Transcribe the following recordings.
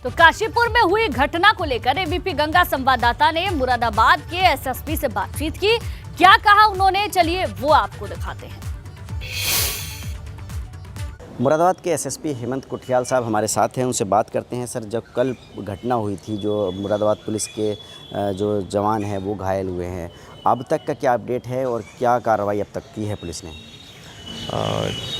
तो काशीपुर में हुई घटना को लेकर एबीपी गंगा संवाददाता ने मुरादाबाद के एसएसपी से बातचीत की। क्या कहा उन्होंने, चलिए वो आपको दिखाते हैं। मुरादाबाद के एसएसपी हेमंत कुठियाल साहब हमारे साथ हैं, उनसे बात करते हैं। सर, जब कल घटना हुई थी, जो मुरादाबाद पुलिस के जो जवान हैं वो घायल हुए हैं, अब तक का क्या अपडेट है और क्या कार्रवाई अब तक की है पुलिस ने?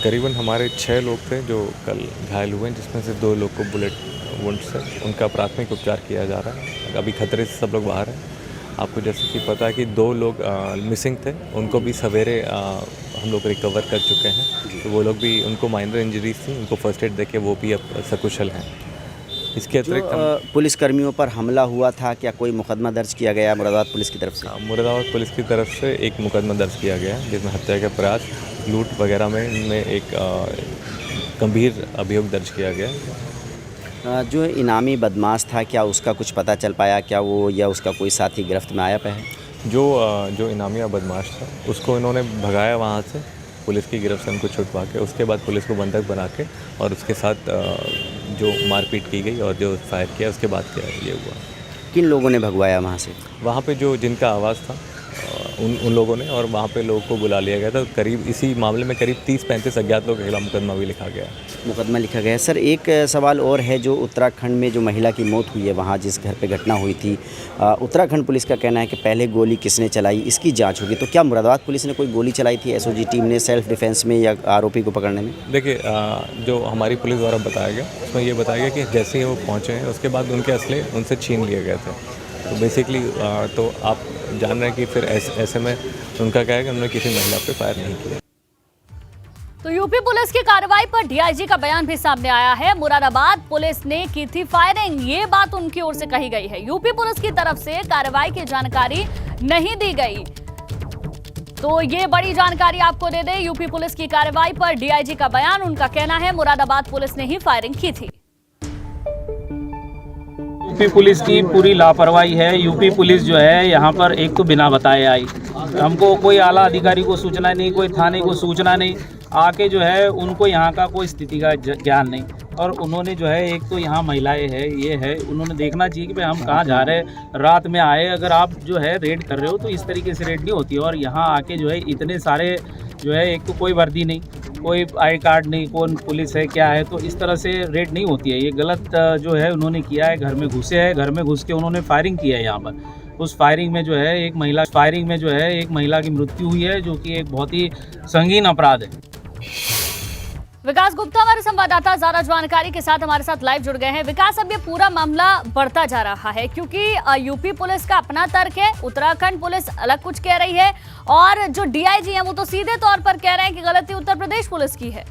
करीबन हमारे 6 लोग थे जो कल घायल हुए हैं, जिसमें से 2 लोग को बुलेट वुंड से उनका प्राथमिक उपचार किया जा रहा है। अभी खतरे से सब लोग बाहर हैं। आपको जैसे कि पता है कि 2 लोग मिसिंग थे, उनको भी सवेरे हम लोग रिकवर कर चुके हैं। तो वो लोग भी, उनको माइनर इंजरीज थी, उनको फर्स्ट एड देके वो भी अब सकुशल हैं। इसके अतिरिक्त पुलिस कर्मियों पर हमला हुआ था, क्या कोई मुकदमा दर्ज किया गया मुरादाबाद पुलिस की तरफ से? मुरादाबाद पुलिस की तरफ से एक मुकदमा दर्ज किया गया है, जिसमें हत्या के प्रयास, लूट वगैरह में इनमें एक गंभीर अभियोग दर्ज किया गया है। जो इनामी बदमाश था, क्या उसका कुछ पता चल पाया? क्या वो या उसका कोई साथी गिरफ्त में आया पे है? जो इनामी बदमाश था उसको इन्होंने भगाया वहाँ से, पुलिस की गिरफ्त से उनको छुटवा के, उसके बाद पुलिस को बंधक बना के और उसके साथ जो मारपीट की गई और जो फायर किया, उसके बाद क्या ये हुआ। किन लोगों ने भगवाया वहाँ से? वहाँ पे जो जिनका आवाज़ था उन लोगों ने, और वहाँ पे लोगों को बुला लिया गया था। करीब इसी मामले में करीब 30-35 अज्ञात लोगों के खिलाफ मुकदमा भी लिखा गया है। मुकदमा लिखा गया है। सर, एक सवाल और है, जो उत्तराखंड में जो महिला की मौत हुई है, वहाँ जिस घर पे घटना हुई थी, उत्तराखंड पुलिस का कहना है कि पहले गोली किसने चलाई इसकी जांच होगी। तो क्या मुरादाबाद पुलिस ने कोई गोली चलाई थी एसओजी टीम ने सेल्फ डिफेंस में या आरोपी को पकड़ने में? देखिए, जो हमारी पुलिस द्वारा बताया गया उसमें ये बताया गया कि जैसे ही वो पहुँचे हैं उसके बाद उनके असले उनसे छीन लिए गए थे। तो बेसिकली तो आप जान रहे हैं कि फिर ऐसे में उनका क्या है कि उन्होंने किसी महिला पे फायर नहीं किया। तो यूपी पुलिस की कार्रवाई पर डीआईजी का बयान भी सामने आया है। मुरादाबाद पुलिस ने की थी फायरिंग, ये बात उनकी ओर से कही गई है। यूपी पुलिस की तरफ से कार्रवाई की जानकारी नहीं दी गई। तो ये बड़ी जानकारी आपको दे दें, यूपी पुलिस की कार्रवाई पर डीआईजी का बयान, उनका कहना है मुरादाबाद पुलिस ने ही फायरिंग की थी। यूपी पुलिस की पूरी लापरवाही है। यूपी पुलिस जो है यहाँ पर एक तो बिना बताए आई, हमको कोई आला अधिकारी को सूचना नहीं, कोई थाने को सूचना नहीं, आके जो है उनको यहाँ का कोई स्थिति का ज्ञान नहीं। और उन्होंने जो है, एक तो यहाँ महिलाएं है, ये है, उन्होंने देखना चाहिए कि भाई हम कहाँ जा रहे हैं, रात में आए, अगर आप जो है रेड कर रहे हो तो इस तरीके से रेड नहीं होती है। और यहाँ आके जो है इतने सारे जो है, एक तो कोई वर्दी नहीं, कोई आई कार्ड नहीं, कौन पुलिस है क्या है, तो इस तरह से रेड नहीं होती है। ये गलत जो है उन्होंने किया है। घर में घुसे हैं, घर में घुस के उन्होंने फायरिंग की है यहाँ पर। उस फायरिंग में जो है एक महिला की मृत्यु हुई है, जो कि एक बहुत ही संगीन अपराध है। विकास गुप्ता हमारे संवाददाता ज्यादा जानकारी के साथ हमारे साथ लाइव जुड़ गए हैं। विकास, अब ये पूरा मामला बढ़ता जा रहा है क्योंकि यूपी पुलिस का अपना तर्क है, उत्तराखंड पुलिस अलग कुछ कह रही है, और जो डीआईजी है वो तो सीधे तौर पर कह रहे हैं कि गलती उत्तर प्रदेश पुलिस की है।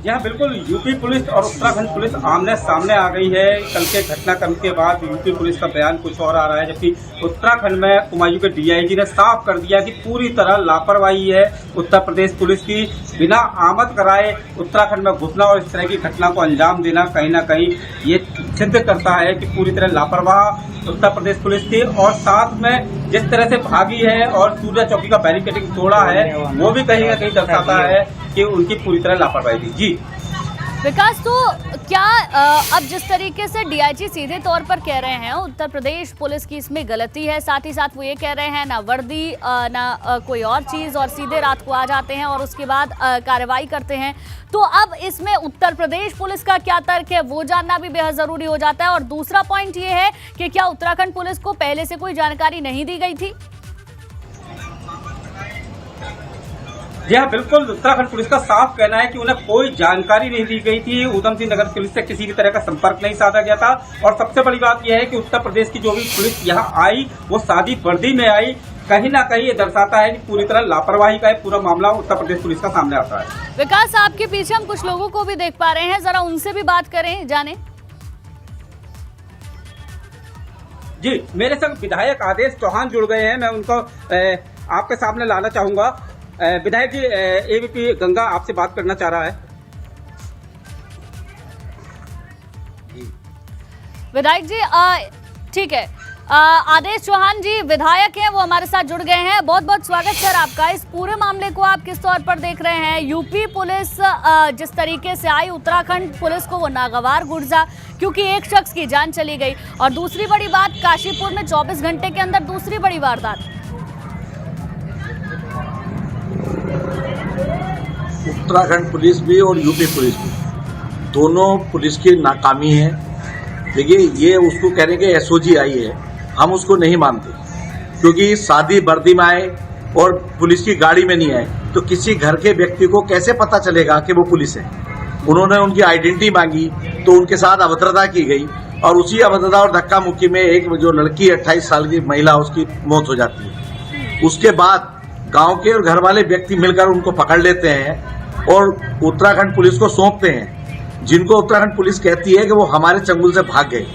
यहाँ बिल्कुल यूपी पुलिस और उत्तराखंड पुलिस आमने सामने आ गई है। कल के घटनाक्रम के बाद यूपी पुलिस का बयान कुछ और आ रहा है, जबकि उत्तराखंड में कुमायूं के डीआईजी ने साफ कर दिया कि पूरी तरह लापरवाही है उत्तर प्रदेश पुलिस की। बिना आमद कराए उत्तराखंड में घुसना और इस तरह की घटना को अंजाम देना कहीं ना कहीं ये सिद्ध करता है कि पूरी तरह लापरवाह उत्तर प्रदेश पुलिस थी। और साथ में जिस तरह से भागी है और सूर्या चौकी का बैरिकेडिंग तोड़ा है, वो भी कहीं ना कहीं दर्शाता है कि उनकी पूरी तरह लापरवाही थी। जी विकास, तो क्या अब जिस तरीके से डीआईजी सीधे तौर पर कह रहे हैं उत्तर प्रदेश पुलिस की इसमें गलती है, साथ ही साथ वो ये कह रहे हैं ना वर्दी ना कोई और चीज, और सीधे रात को आ जाते हैं और उसके बाद कार्रवाई करते हैं, तो अब इसमें उत्तर प्रदेश पुलिस का क्या तर्क है वो जानना भी बेहद जरूरी हो जाता है। और दूसरा पॉइंट ये है कि क्या उत्तराखंड पुलिस को पहले से कोई जानकारी नहीं दी गई थी? जी हाँ, बिल्कुल उत्तराखंड पुलिस का साफ कहना है कि उन्हें कोई जानकारी नहीं दी गई थी। ऊधम सिंह नगर पुलिस से किसी भी तरह का संपर्क नहीं साधा गया था। और सबसे बड़ी बात यह है कि उत्तर प्रदेश की जो भी पुलिस यहाँ आई वो सादी वर्दी में आई। कहीं ना कहीं ये दर्शाता है कि पूरी तरह लापरवाही का पूरा मामला उत्तर प्रदेश पुलिस का सामने आता है। विकास, आपके पीछे हम कुछ लोगों को भी देख पा रहे हैं, जरा उनसे भी बात करें, जाने। जी, मेरे संग विधायक आदेश चौहान जुड़ गए हैं, मैं उनको आपके सामने लाना चाहूंगा। विधायक जी, एबीपी गंगा आपसे बात करना चाह रहा है। विधायक जी, ठीक है, आदेश चौहान जी विधायक हैं, वो हमारे साथ जुड़ गए हैं। बहुत बहुत स्वागत सर आपका। इस पूरे मामले को आप किस तौर पर देख रहे हैं? यूपी पुलिस जिस तरीके से आई, उत्तराखंड पुलिस को वो नागवार गुर्जा, क्योंकि एक शख्स की जान चली गई। और दूसरी बड़ी बात, काशीपुर में 24 घंटे के अंदर दूसरी बड़ी वारदात। उत्तराखंड पुलिस भी और यूपी पुलिस भी, दोनों पुलिस की नाकामी है। देखिए, ये उसको कहने के एसओजी आई है, हम उसको नहीं मानते, क्योंकि शादी वर्दी में आए और पुलिस की गाड़ी में नहीं आए तो किसी घर के व्यक्ति को कैसे पता चलेगा कि वो पुलिस है? उन्होंने उनकी आइडेंटिटी मांगी तो उनके साथ अभद्रता की गई और उसी अभद्रता और धक्का मुक्की में एक जो लड़की 28 साल की महिला, उसकी मौत हो जाती है। उसके बाद गांव के और घर वाले व्यक्ति मिलकर उनको पकड़ लेते हैं और उत्तराखंड पुलिस को सौंपते हैं, जिनको उत्तराखंड पुलिस कहती है कि वो हमारे चंगुल से भाग गए।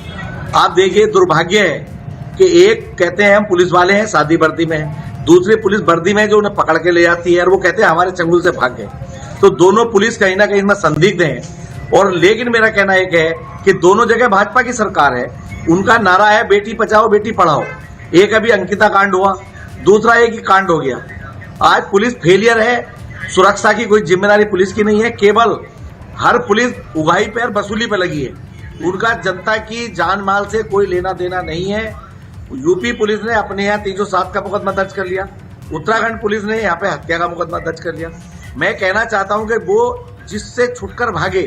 आप देखिए, दुर्भाग्य है कि एक कहते हैं हम पुलिस वाले हैं, शादी वर्दी में है, दूसरी पुलिस वर्दी में है जो उन्हें पकड़ के ले जाती है और वो कहते हैं हमारे चंगुल से भाग गए। तो दोनों पुलिस कहीं ना कहीं इसमें संदिग्ध हैं। और लेकिन मेरा कहना एक है कि दोनों जगह भाजपा की सरकार है, उनका नारा है बेटी बचाओ बेटी पढ़ाओ। एक अभी अंकिता कांड हुआ, दूसरा एक ही कांड हो गया। आज पुलिस फेलियर है, सुरक्षा की कोई जिम्मेदारी पुलिस की नहीं है, केवल हर पुलिस उगाही पे और वसूली पे लगी है। उनका जनता की जान माल से कोई लेना देना नहीं है। यूपी पुलिस ने अपने यहाँ 307 का मुकदमा दर्ज कर लिया, उत्तराखंड पुलिस ने यहाँ पे हत्या का मुकदमा दर्ज कर लिया। मैं कहना चाहता हूँ कि वो जिससे छुटकर भागे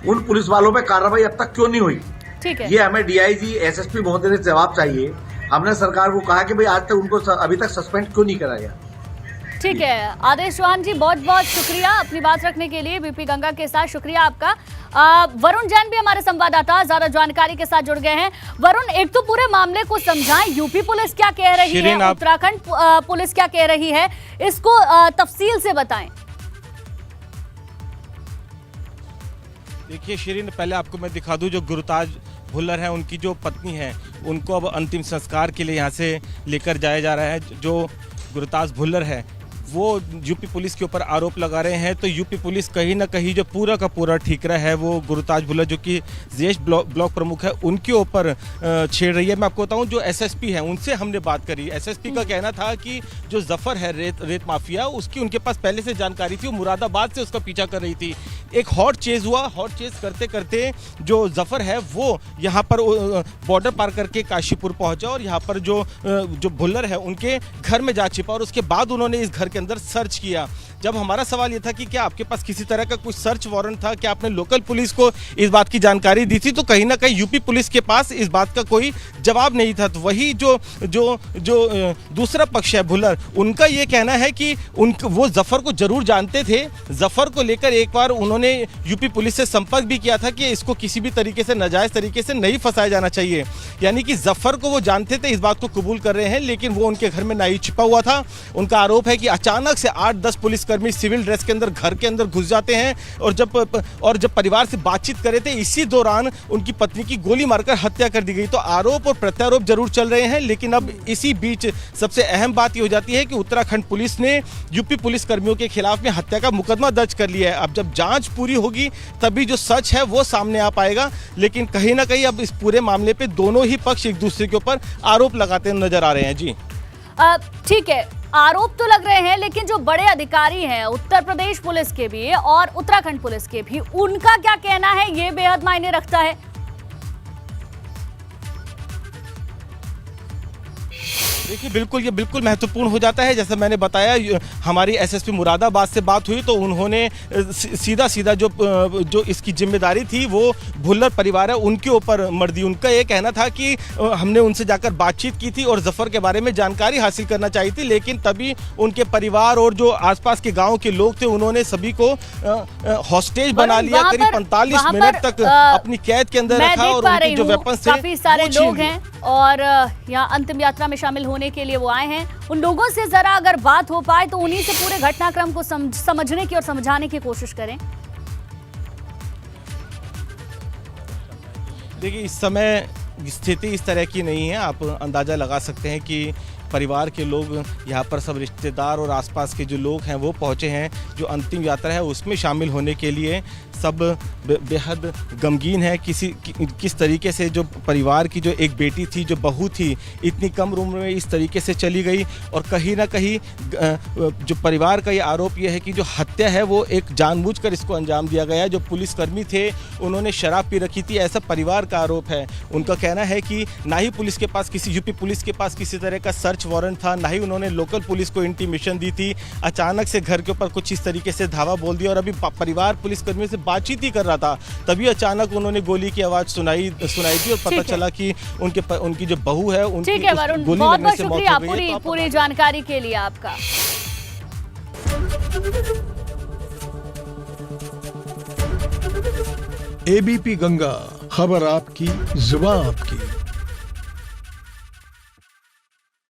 उन पुलिस वालों पे कार्रवाई अब तक क्यों नहीं हुई? ठीक है, ये हमें डीआईजी एसएसपी महोदय से जवाब चाहिए। हमने सरकार को कहा कि भाई आज तक उनको अभी तक सस्पेंड क्यों नहीं करा गया? ठीक है। आदेश चौहान जी, बहुत बहुत शुक्रिया अपनी बात रखने के लिए बीपी गंगा के साथ। शुक्रिया आपका। वरुण जैन भी हमारे संवाददाता ज्यादा जानकारी के साथ जुड़ गए हैं। वरुण, एक तो पूरे मामले को समझाएं, यूपी पुलिस क्या कह रही है, उत्तराखंड पुलिस क्या कह रही है, इसको तफसील से बताएं। देखिए शिरीन, पहले आपको मैं दिखा दूं, जो गुरुताज भुल्लर हैं, उनकी जो पत्नी है, उनको अब अंतिम संस्कार के लिए यहाँ से लेकर जाया जा रहा है। जो गुरुताज भुल्लर है वो यूपी पुलिस के ऊपर आरोप लगा रहे हैं, तो यूपी पुलिस कहीं ना कहीं जो पूरा का पूरा ठीकरा है वो गुरुताज भुल्लर, जो कि जेश ब्लॉक प्रमुख है, उनके ऊपर छेड़ रही है। मैं आपको बताऊं, जो एसएसपी हैं उनसे हमने बात करी। एसएसपी का कहना था कि जो जफर है रेत माफिया, उसकी उनके पास पहले से जानकारी थी, वो मुरादाबाद से उसका पीछा कर रही थी। एक हॉट चेज हुआ, हॉट चेज करते करते जो जफर है वो यहाँ पर बॉर्डर पार करके काशीपुर पहुंचा और यहाँ पर जो भुल्लर है उनके घर में जा छिपा और उसके बाद उन्होंने इस घर के अंदर सर्च किया। जब हमारा सवाल ये था कि क्या आपके पास किसी तरह का कुछ सर्च वारंट था, क्या आपने लोकल पुलिस को इस बात की जानकारी दी थी, तो कहीं ना कहीं यूपी पुलिस के पास इस बात का कोई जवाब नहीं था। तो वही जो दूसरा पक्ष है भुल्लर, उनका ये कहना है कि वो जफर को जरूर जानते थे। जफर को लेकर एक बार उन्होंने यूपी पुलिस से संपर्क भी किया था कि इसको किसी भी तरीके से नाजायज तरीके से नहीं फंसाया जाना चाहिए। यानी कि जफर को वो जानते थे, इस बात को कबूल कर रहे हैं, लेकिन वो उनके घर में नहीं छिपा हुआ था। उनका आरोप है कि अचानक से 8-10 पुलिसकर्मी सिविल ड्रेस के अंदर घर के अंदर घुस जाते हैं और जब परिवार से बातचीत कर रहे थे, इसी दौरान उनकी पत्नी की गोली मारकर हत्या कर दी गई। तो आरोप और प्रत्यारोप जरूर चल रहे हैं, लेकिन अब इसी बीच सबसे अहम बात ये हो जाती है कि उत्तराखंड पुलिस ने यूपी पुलिस कर्मियों के खिलाफ में हत्या का मुकदमा दर्ज कर लिया है। अब जब जांच पूरी होगी तभी जो सच है वो सामने आ पाएगा, लेकिन कहीं ना कहीं अब इस पूरे मामले पे दोनों ही पक्ष एक दूसरे के ऊपर आरोप लगाते नजर आ रहे हैं। जी ठीक है, आरोप तो लग रहे हैं, लेकिन जो बड़े अधिकारी हैं उत्तर प्रदेश पुलिस के भी और उत्तराखंड पुलिस के भी, उनका क्या कहना है ये बेहद मायने रखता है। देखिए बिल्कुल, ये बिल्कुल महत्वपूर्ण हो जाता है। जैसे मैंने बताया, हमारी एसएसपी मुरादाबाद से बात हुई तो उन्होंने सीधा जो इसकी जिम्मेदारी थी वो भुल्लर परिवार है उनके ऊपर मर दी। उनका ये कहना था कि हमने उनसे जाकर बातचीत की थी और जफर के बारे में जानकारी हासिल करना चाहिए थी, लेकिन तभी उनके परिवार और जो आसपास के गाँव के लोग थे उन्होंने सभी को हॉस्टेज बना लिया। करीब 45 मिनट तक अपनी कैद के अंदर रखा और उनके जो वेपन थे काफी सारे लोग हैं और यहाँ अंतिम यात्रा में शामिल होने के लिए वो आए हैं। उन लोगों से जरा अगर बात हो पाए तो उन्हीं से पूरे घटनाक्रम को समझने की और समझाने की कोशिश करें। देखिए इस समय स्थिति इस तरह की नहीं है। आप अंदाज़ा लगा सकते हैं कि परिवार के लोग यहाँ पर सब रिश्तेदार और आसपास के जो लोग हैं वो पहुँचे हैं, जो अंतिम यात्रा है उसमें शामिल होने के लिए। सब बेहद गमगीन है। किस तरीके से जो परिवार की जो एक बेटी थी, जो बहू थी, इतनी कम उम्र में इस तरीके से चली गई। और कहीं ना कहीं जो परिवार का ये आरोप ये है कि जो हत्या है वो एक जानबूझकर इसको अंजाम दिया गया है। जो पुलिसकर्मी थे उन्होंने शराब पी रखी थी, ऐसा परिवार का आरोप है। उनका कहना है कि ना ही पुलिस के पास यूपी पुलिस के पास किसी तरह का सर्च वारंट था, ना ही उन्होंने लोकल पुलिस को इंटीमेशन दी थी। अचानक से घर के ऊपर कुछ इस तरीके से धावा बोल दिया और अभी परिवार पुलिसकर्मियों से बातचीत ही कर रहा था, तभी अचानक उन्होंने गोली की आवाज़ सुनाई थी और पता चला कि उनकी जो बहू है उनकी ठीक है वरुण, गोली बहुत लगने बहुत से मौत शुक्रिया हो गई है। पूरी जानकारी के लिए आपका। एबीपी गंगा, खबर आपकी, जुबान आपकी।